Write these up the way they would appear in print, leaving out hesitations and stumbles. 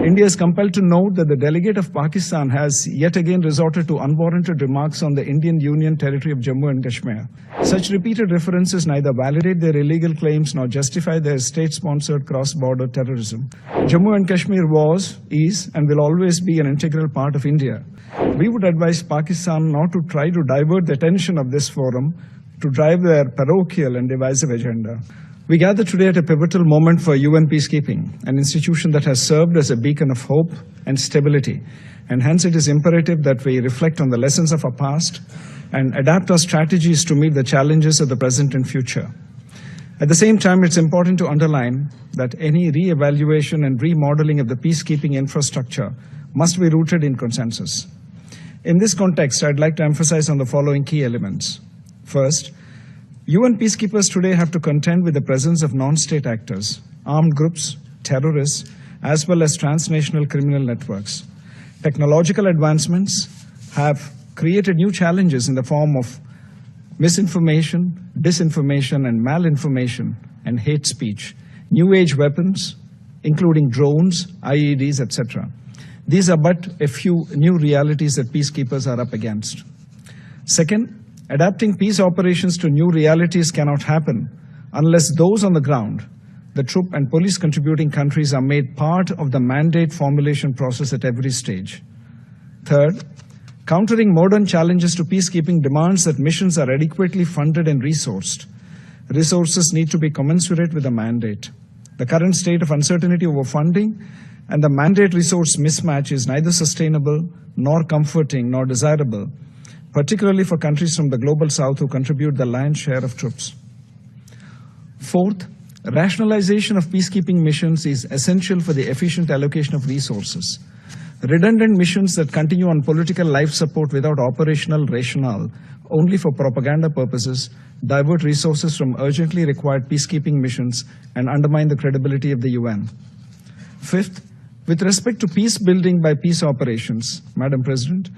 India is compelled to note that the delegate of Pakistan has yet again resorted to unwarranted remarks on the Indian Union territory of Jammu and Kashmir. Such repeated references neither validate their illegal claims nor justify their state-sponsored cross-border terrorism. Jammu and Kashmir was, is, and will always be an integral part of India. We would advise Pakistan not to try to divert the attention of this forum to drive their parochial and divisive agenda. We gather today at a pivotal moment for UN peacekeeping, an institution that has served as a beacon of hope and stability, and hence it is imperative that we reflect on the lessons of our past and adapt our strategies to meet the challenges of the present and future. At the same time, it's important to underline that any re-evaluation and remodeling of the peacekeeping infrastructure must be rooted in consensus. In this context, I'd like to emphasize on the following key elements. First, UN peacekeepers today have to contend with the presence of non-state actors, armed groups, terrorists, as well as transnational criminal networks. Technological advancements have created new challenges in the form of misinformation, disinformation, and malinformation, and hate speech, new age weapons, including drones, IEDs, etc. These are but a few new realities that peacekeepers are up against. Second, adapting peace operations to new realities cannot happen unless those on the ground, the troop and police contributing countries, are made part of the mandate formulation process at every stage. Third, countering modern challenges to peacekeeping demands that missions are adequately funded and resourced. Resources need to be commensurate with the mandate. The current state of uncertainty over funding and the mandate resource mismatch is neither sustainable nor comforting nor desirable, particularly for countries from the global south who contribute the lion's share of troops. Fourth, rationalization of peacekeeping missions is essential for the efficient allocation of resources. Redundant missions that continue on political life support without operational rationale, only for propaganda purposes, divert resources from urgently required peacekeeping missions and undermine the credibility of the UN. Fifth, with respect to peace building by peace operations, Madam President,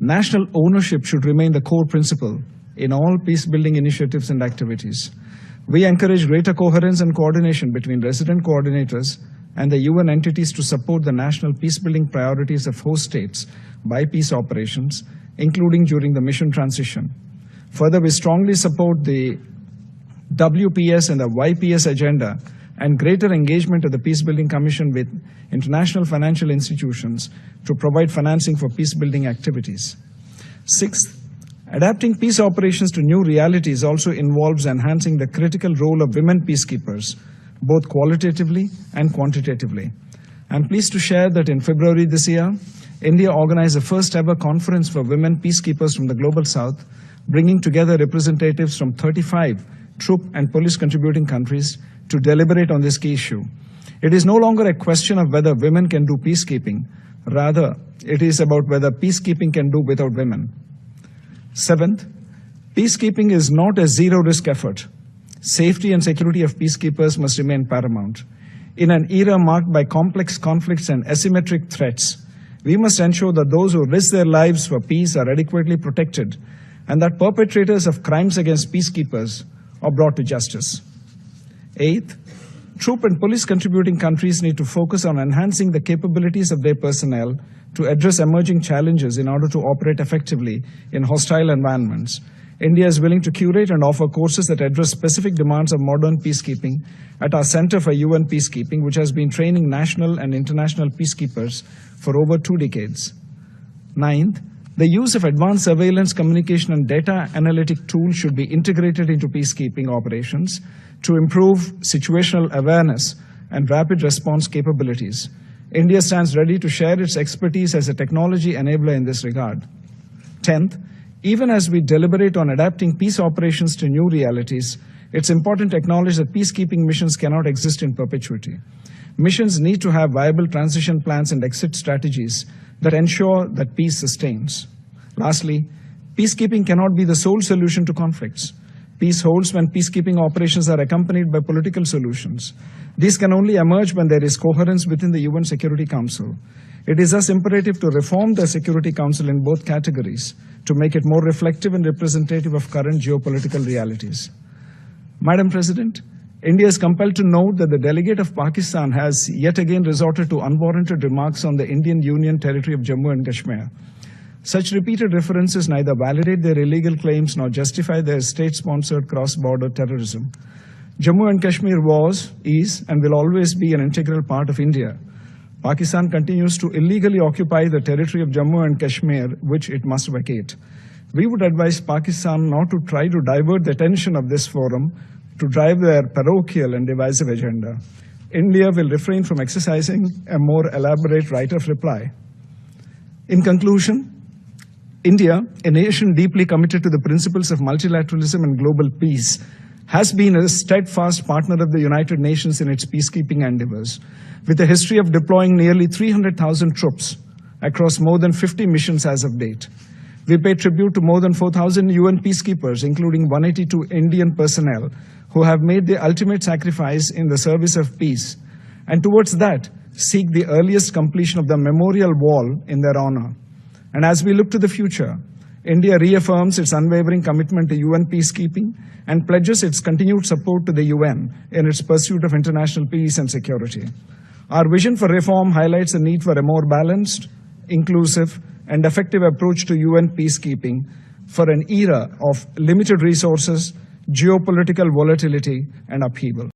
national ownership should remain the core principle in all peace-building initiatives and activities. We encourage greater coherence and coordination between resident coordinators and the UN entities to support the national peace-building priorities of host states by peace operations, including during the mission transition. Further, we strongly support the WPS and the YPS agenda and greater engagement of the Peacebuilding Commission with international financial institutions to provide financing for peace-building activities. Sixth, adapting peace operations to new realities also involves enhancing the critical role of women peacekeepers, both qualitatively and quantitatively. I'm pleased to share that in February this year, India organized the first ever conference for women peacekeepers from the Global South, bringing together representatives from 35 troop and police contributing countries to deliberate on this key issue. It is no longer a question of whether women can do peacekeeping. Rather, it is about whether peacekeeping can do without women. Seventh, peacekeeping is not a zero-risk effort. Safety and security of peacekeepers must remain paramount. In an era marked by complex conflicts and asymmetric threats, we must ensure that those who risk their lives for peace are adequately protected and that perpetrators of crimes against peacekeepers are brought to justice. Eighth, troop and police contributing countries need to focus on enhancing the capabilities of their personnel to address emerging challenges in order to operate effectively in hostile environments. India is willing to curate and offer courses that address specific demands of modern peacekeeping at our Center for UN Peacekeeping, which has been training national and international peacekeepers for over 2 decades. Ninth, the use of advanced surveillance, communication, and data analytic tools should be integrated into peacekeeping operations to improve situational awareness and rapid response capabilities. India stands ready to share its expertise as a technology enabler in this regard. 10th, even as we deliberate on adapting peace operations to new realities, it's important to acknowledge that peacekeeping missions cannot exist in perpetuity. Missions need to have viable transition plans and exit strategies that ensure that peace sustains. Lastly, peacekeeping cannot be the sole solution to conflicts. Peace holds when peacekeeping operations are accompanied by political solutions. These can only emerge when there is coherence within the UN Security Council. It is thus imperative to reform the Security Council in both categories to make it more reflective and representative of current geopolitical realities. Madam President, India is compelled to note that the delegate of Pakistan has yet again resorted to unwarranted remarks on the Indian Union territory of Jammu and Kashmir. Such repeated references neither validate their illegal claims nor justify their state-sponsored cross-border terrorism. Jammu and Kashmir was, is, and will always be an integral part of India. Pakistan continues to illegally occupy the territory of Jammu and Kashmir, which it must vacate. We would advise Pakistan not to try to divert the attention of this forum to drive their parochial and divisive agenda. India will refrain from exercising a more elaborate right of reply. In conclusion, India, a nation deeply committed to the principles of multilateralism and global peace, has been a steadfast partner of the United Nations in its peacekeeping endeavors. With a history of deploying nearly 300,000 troops across more than 50 missions as of date, we pay tribute to more than 4,000 UN peacekeepers, including 182 Indian personnel, who have made the ultimate sacrifice in the service of peace, and towards that, seek the earliest completion of the memorial wall in their honor. And as we look to the future, India reaffirms its unwavering commitment to UN peacekeeping and pledges its continued support to the UN in its pursuit of international peace and security. Our vision for reform highlights the need for a more balanced, inclusive, and effective approach to UN peacekeeping for an era of limited resources, geopolitical volatility, and upheaval.